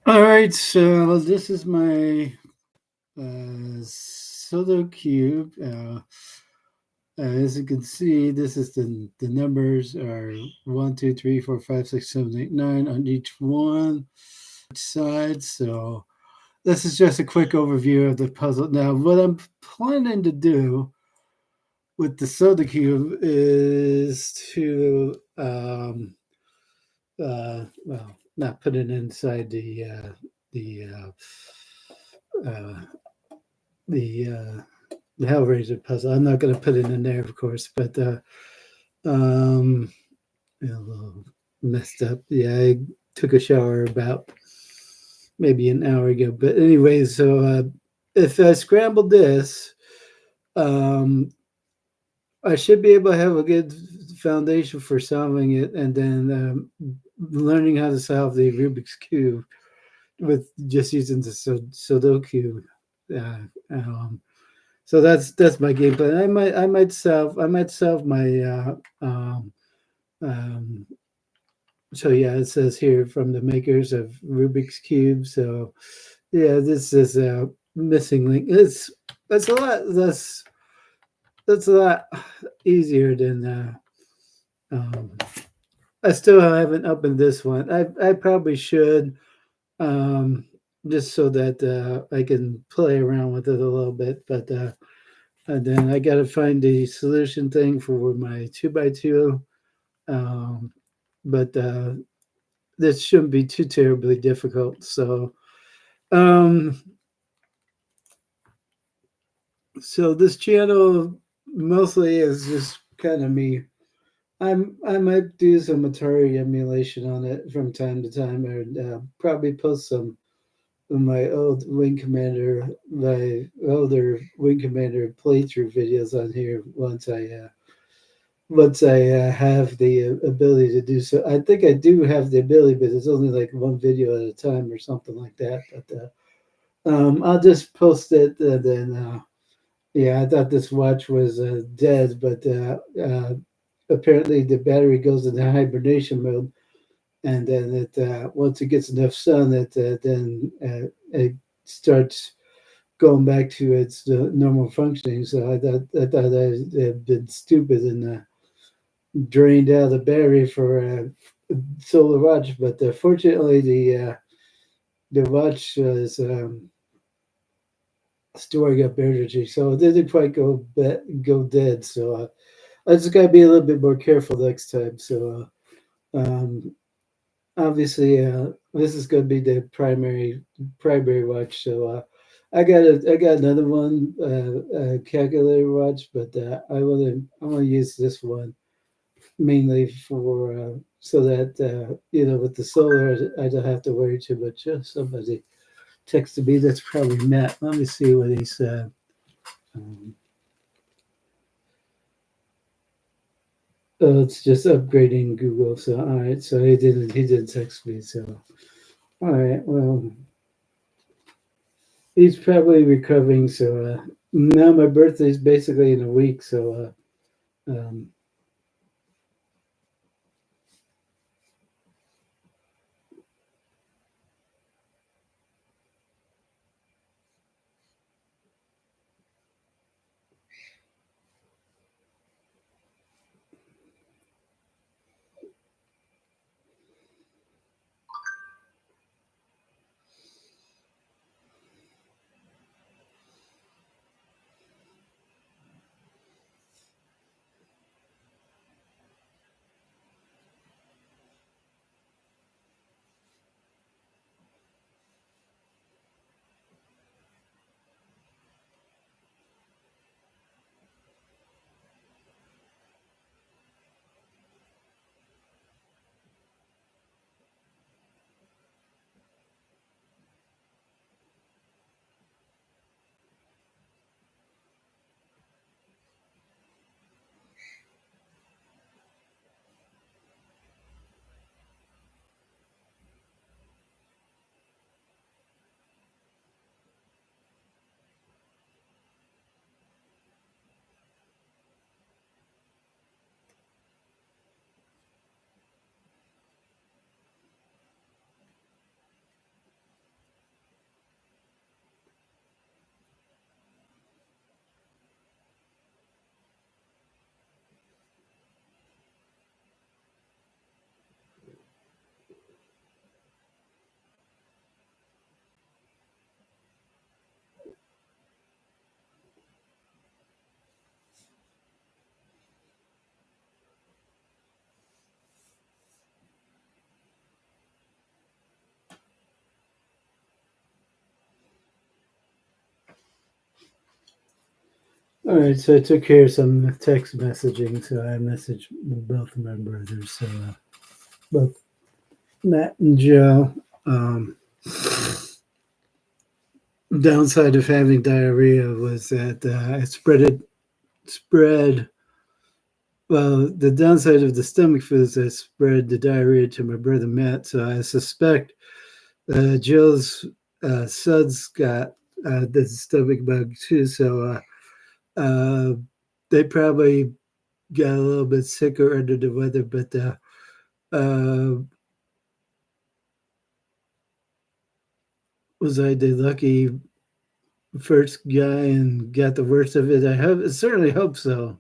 All right, so this is my Sodukube. As you can see, this is the numbers are 1, 2, 3, 4, 5, 6, 7, 8, 9 on each one side. So this is just a quick overview of the puzzle. Now, what I'm planning to do with the Sodukube is to well, not put it inside the uh, the the Hellraiser puzzle. I'm not going to put it in there, of course, but um, a little messed up. Yeah, I took a shower about maybe an hour ago. But anyway, so if I scramble this, um, I should be able to have a good foundation for solving it, and then learning how to solve the Rubik's cube with just using the Sudoku. Uh, um, So that's my game plan. I might solve my um so yeah, it says here from the makers of Rubik's Cube. So yeah, this is a missing link. That's a lot that's a lot easier than um I still haven't opened this one. I probably should um just so that I can play around with it a little bit, but and then I got to find the solution thing for my 2x2. Um, but this shouldn't be too terribly difficult. Um, so this channel mostly is just kind of me. I might do some Atari emulation on it from time to time, and probably post some of my old Wing Commander, my older Wing Commander playthrough videos on here once I have the ability to do so. I think I do have the ability, but it's only like one video at a time or something like that. But I'll just post it. Then, yeah, I thought this watch was dead, but apparently the battery goes into hibernation mode, and then it once it gets enough sun, it starts going back to its normal functioning. So I thought I had been stupid and drained out the battery for solar watch, but fortunately the watch is storing up energy, so it didn't quite go dead. So I just gotta be a little bit more careful next time. So obviously this is gonna be the primary watch. So I got another one calculator watch, but I want to use this one mainly for so that with the solar I don't have to worry too much. Somebody texted me. That's probably Matt. Let me see what he said. Um, oh, it's just upgrading Google. So all right. So he did text me. So all right. Well, he's probably recovering. So now my birthday is basically in a week. So All right, so I took care of some text messaging. So I messaged both of my brothers, so both Matt and Joe. Um, Downside of having diarrhea was that I spread. Well, the downside of the stomach flu is I spread the diarrhea to my brother Matt. So I suspect Joe's suds got the stomach bug too. So uh, they probably got a little bit sicker under the weather, but uh, was I the lucky first guy and got the worst of it? Certainly hope so.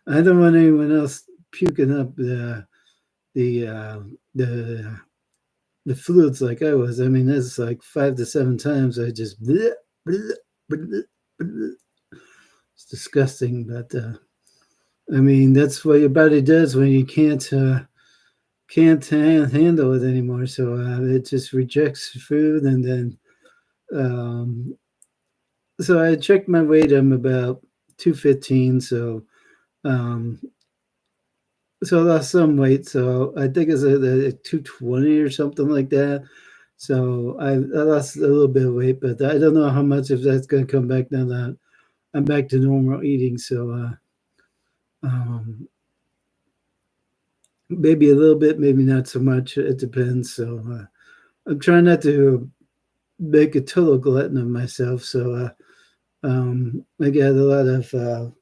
I don't want anyone else puking up the uh, the the fluids like I was. I mean, that's like 5 to 7 times. I just bleh, bleh, bleh, bleh. It's disgusting, but I mean that's what your body does when you can't handle it anymore. So it just rejects food, and then um, so I checked my weight. I'm about 215. Um, so I lost some weight. So I think it's a 220 or something like that. So I lost a little bit of weight, but I don't know how much if that's going to come back now that I'm back to normal eating. So um, maybe a little bit, maybe not so much. It depends. So I'm trying not to make a total glutton of myself. So I got a lot of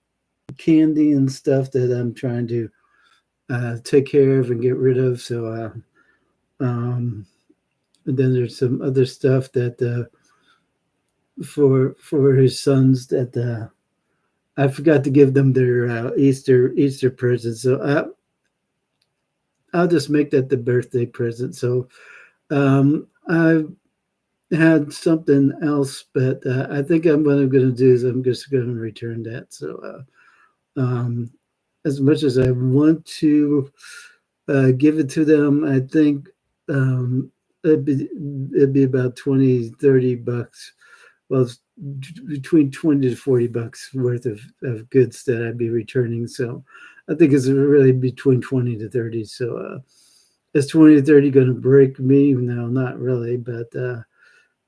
candy and stuff that I'm trying to take care of and get rid of. So um, and then there's some other stuff that for his sons that I forgot to give them their Easter present. So I'll just make that the birthday present. So I had something else, but I think what I'm going to do is I'm just going to return that. So as much as I want to give it to them, I think um, it'd be about 20, $30. Well, it's between 20 to $40 worth of goods that I'd be returning. So I think it's really between 20 to 30. So is 20 to 30 going to break me? No, not really. But I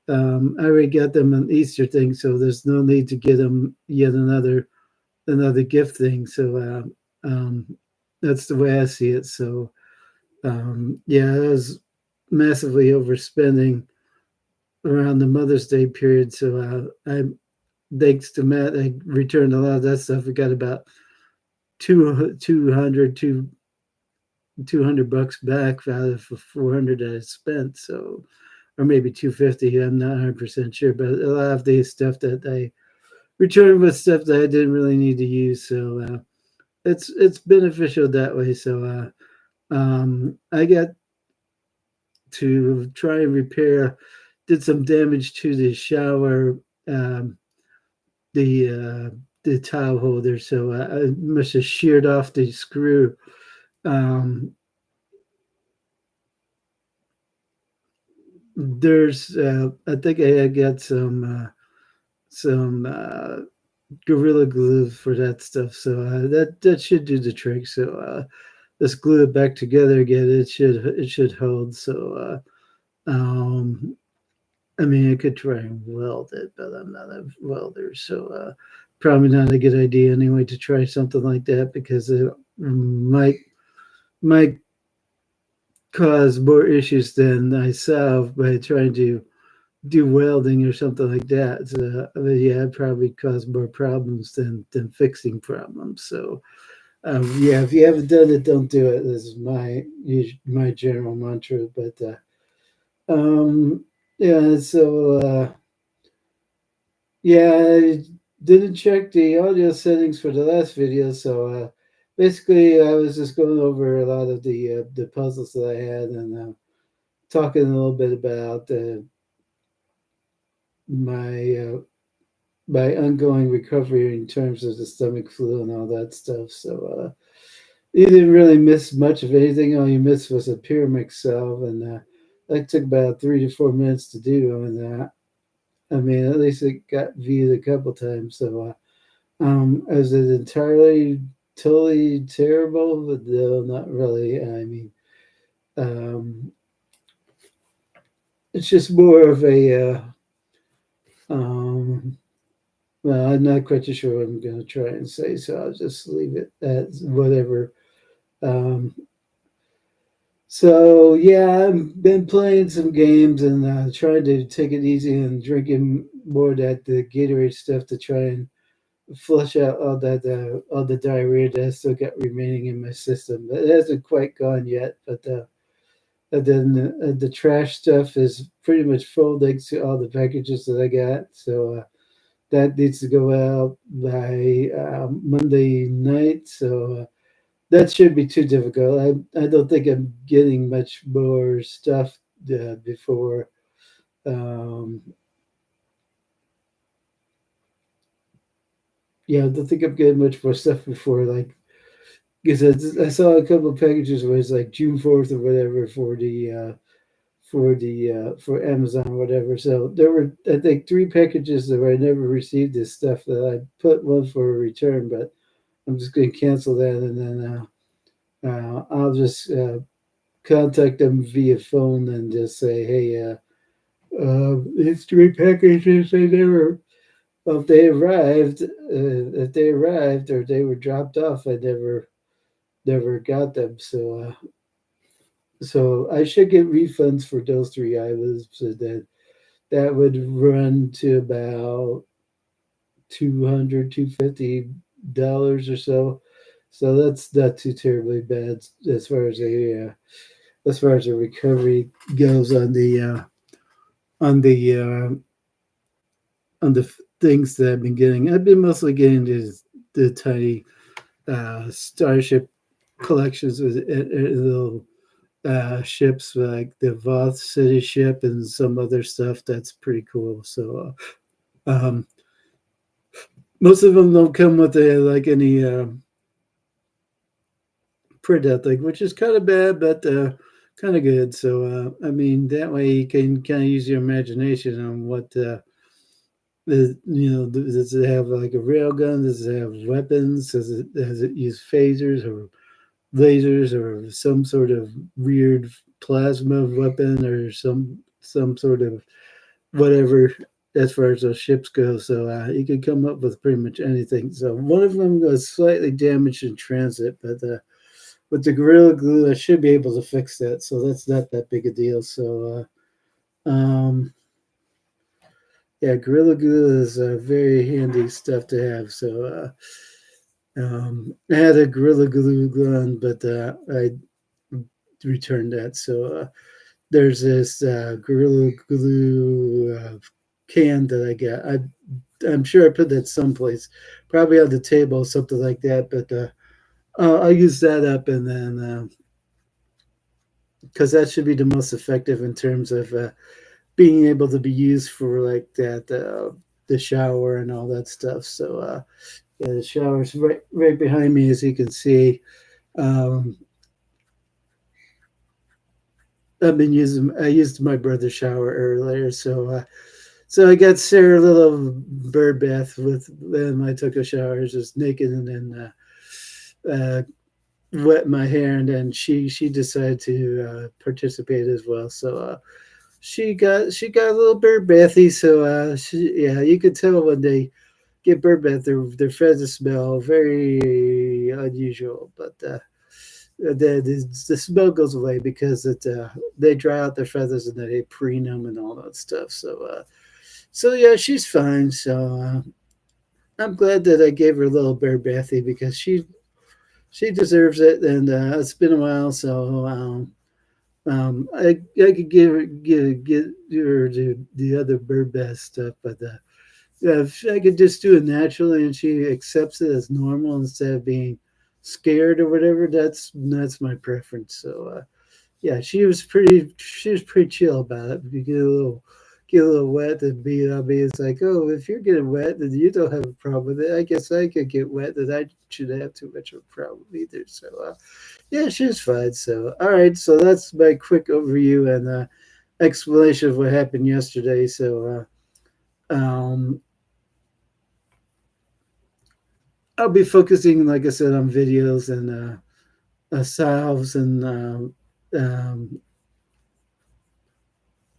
already got them an Easter thing, so there's no need to get them yet another gift thing. So that's the way I see it. So yeah, I was massively overspending around the Mother's Day period. So I, thanks to Matt, I returned a lot of that stuff. We got about 200 $200 back out of the 400 that I spent. So, or maybe 250. I'm not 100% sure, but a lot of the stuff that I returned was stuff that I didn't really need to use. So it's beneficial that way. So I got to try and repair, did some damage to the shower, um, the towel holder. So I must have sheared off the screw. Um, there's I think I got some gorilla glue for that stuff. So that should do the trick. So let's glue it back together again. It should hold. So I mean, I could try and weld it, but I'm not a welder, so probably not a good idea anyway to try something like that because it might cause more issues than I solve by trying to do welding or something like that. So, I mean, yeah, it'd probably cause more problems than fixing problems. So yeah, if you haven't done it, don't do it. This is my general mantra. But yeah, so. Yeah, I didn't check the audio settings for the last video, so basically I was just going over a lot of the puzzles that I had and talking a little bit about my my ongoing recovery in terms of the stomach flu and all that stuff. So you didn't really miss much of anything. All you missed was a pyramid salve, and that took about 3 to 4 minutes to do. And I mean, at least it got viewed a couple times. So Is it entirely totally terrible? But no, not really. I mean, um, it's just more of a um, well, I'm not quite too sure what I'm going to try and say, so I'll just leave it at whatever. Um, so yeah, I've been playing some games and trying to take it easy and drinking more of that the Gatorade stuff to try and flush out all the diarrhea that I still got remaining in my system. It hasn't quite gone yet, but and then the trash stuff is pretty much full thanks to all the packages that I got. So that needs to go out by Monday night. So that shouldn't be too difficult. I don't think I'm getting much more stuff before. Um, yeah, I don't think I'm getting much more stuff before like because I saw a couple of packages where it's like June 4th or whatever for Amazon or whatever. So there were I think three packages that I never received this stuff that I put one for a return, but I'm just going to cancel that and then I'll just contact them via phone and just say, hey, it's three packages. They never, well, if they arrived or they were dropped off, I never got them. So I should get refunds for those three items. So that would run to about 250 dollars or so. So that's not too terribly bad as far as the recovery goes on the on the things that I've been getting. I've been mostly getting the tiny starship collections with little ships like the Voth City ship and some other stuff that's pretty cool. So most of them don't come with like any printout thing, which is kind of bad, but kind of good. So I mean that way you can kind of use your imagination on what. Does it have like a rail gun? Does it have weapons? Does it use phasers or lasers or some sort of weird plasma weapon or some sort of whatever as far as those ships go. So you can come up with pretty much anything. So one of them was slightly damaged in transit, but with the Gorilla Glue, I should be able to fix that. So that's not that big a deal. So yeah, Gorilla Glue is very handy stuff to have. So I had a Gorilla Glue gun, but I returned that. So there's this Gorilla Glue can that I got. I'm sure I put that someplace, probably on the table, something like that. But I'll use that up, and then because that should be the most effective in terms of being able to be used for like that, the shower and all that stuff. So yeah, the shower's right behind me, as you can see. Um, I used my brother's shower earlier, so I got Sarah a little bird bath with them. I took a shower just naked and then wet my hair, and then she decided to participate as well. So she got a little bird bathy. So yeah, you could tell when they get bird bath, their feathers smell very unusual, but the smell goes away because they dry out their feathers and then they preen them and all that stuff. So yeah, she's fine. So I'm glad that I gave her a little bear bathy because she deserves it, and it's been a while. So I could give her the other bird bath stuff, but yeah, if I could just do it naturally and she accepts it as normal instead of being scared or whatever, that's my preference. So yeah, she was pretty chill about it. If you get a little wet and be on me, it's like, oh, if you're getting wet, then you don't have a problem with it. I guess I could get wet, and I shouldn't have too much of a problem either. So yeah, she's fine. So all right, so that's my quick overview and explanation of what happened yesterday. So um, I'll be focusing, like I said, on videos and salves and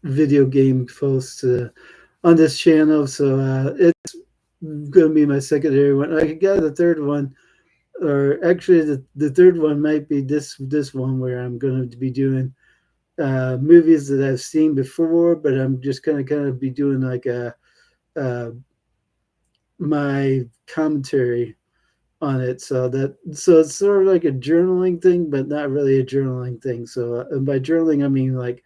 video game posts on this channel. So it's going to be my secondary one. I got the third one, or actually the third one might be this one where I'm going to be doing movies that I've seen before, but I'm just going to kind of be doing like a uh, my commentary on it. So it's sort of like a journaling thing, but not really a journaling thing. So and by journaling, I mean like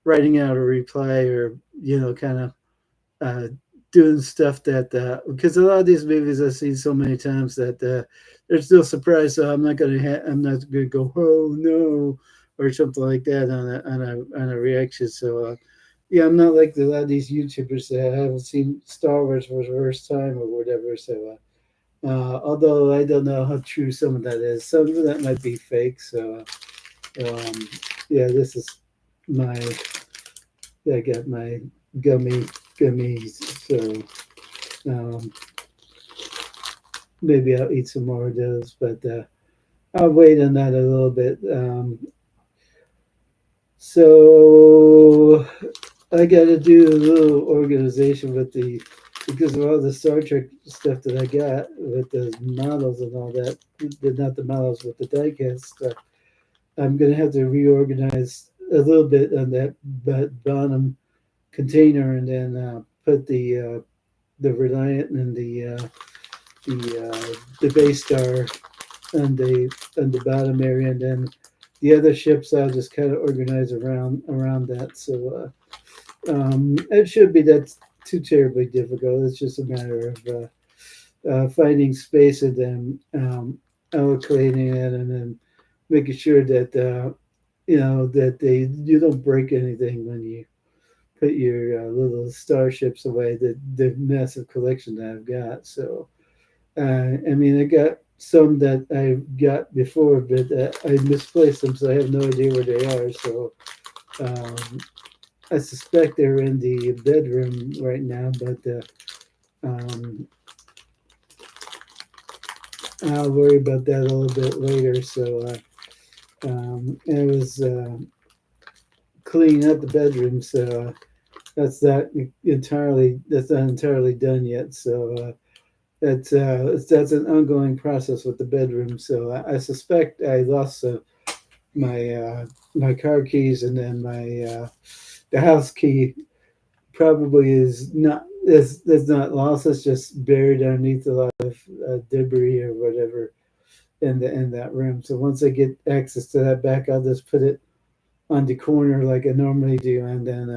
writing out a reply or kind of uh, doing stuff that because a lot of these movies I've seen so many times that there's no surprise. So I'm not gonna go oh no or something like that on a reaction. So yeah, I'm not like a lot of these YouTubers that haven't seen Star Wars for the first time or whatever. So although I don't know how true some of that is, some of that might be fake. So yeah, this is my I got my gummies. So um, maybe I'll eat some more of those, but I'll wait on that a little bit. So I got to do a little organization with the because of all the Star Trek stuff that I got with the models and all that. Not the models, but the diecast stuff. I'm gonna have to reorganize a little bit on that bottom container, and then put the Reliant and the base star on the bottom area, and then the other ships I'll just kind of organize around that. So it should be that too terribly difficult. It's just a matter of finding space and then allocating it, and then making sure that that you don't break anything when you put your little starships away. The massive collection that I've got. So I mean, I got some that I got before, but I misplaced them, so I have no idea where they are. So um, I suspect they're in the bedroom right now, but um, I'll worry about that a little bit later. So it was cleaning up the bedroom, so that's not entirely done yet. So that's an ongoing process with the bedroom. So I suspect I lost my my car keys, and then my the house key probably is not lost. It's just buried underneath a lot of debris or whatever in that room. So once I get access to that back, I'll just put it on the corner like I normally do, and then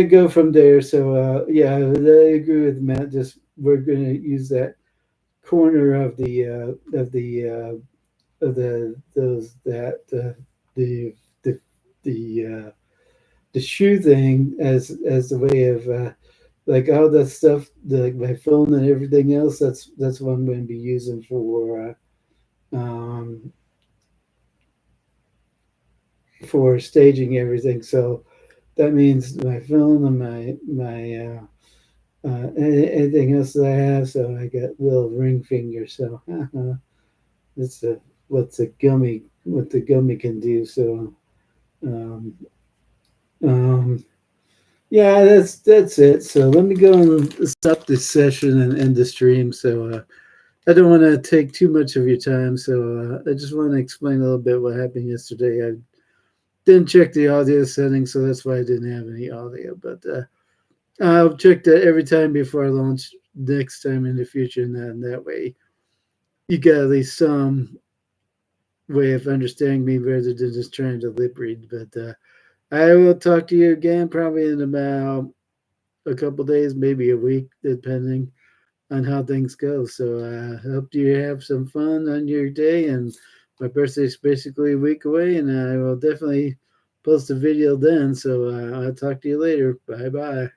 go from there. So yeah, I agree with Matt. Just we're going to use that corner of the those that the the shoe thing as the way of like all that stuff, like my phone and everything else. That's what I'm going to be using for staging everything. So that means my phone and anything else that I have. So I got little ring finger. So that's what the gummy can do. So um, um, yeah, that's it. So let me go and stop this session and end the stream. So I don't want to take too much of your time. So I just want to explain a little bit what happened yesterday. I didn't check the audio settings, so that's why I didn't have any audio. But I'll check that every time before I launch next time in the future, and then that way you got at least some way of understanding me rather than just trying to lip read. But I will talk to you again probably in about a couple days, maybe a week, depending on how things go. So I hope you have some fun on your day. And my birthday is basically a week away, and I will definitely post a video then. So I'll talk to you later. Bye bye.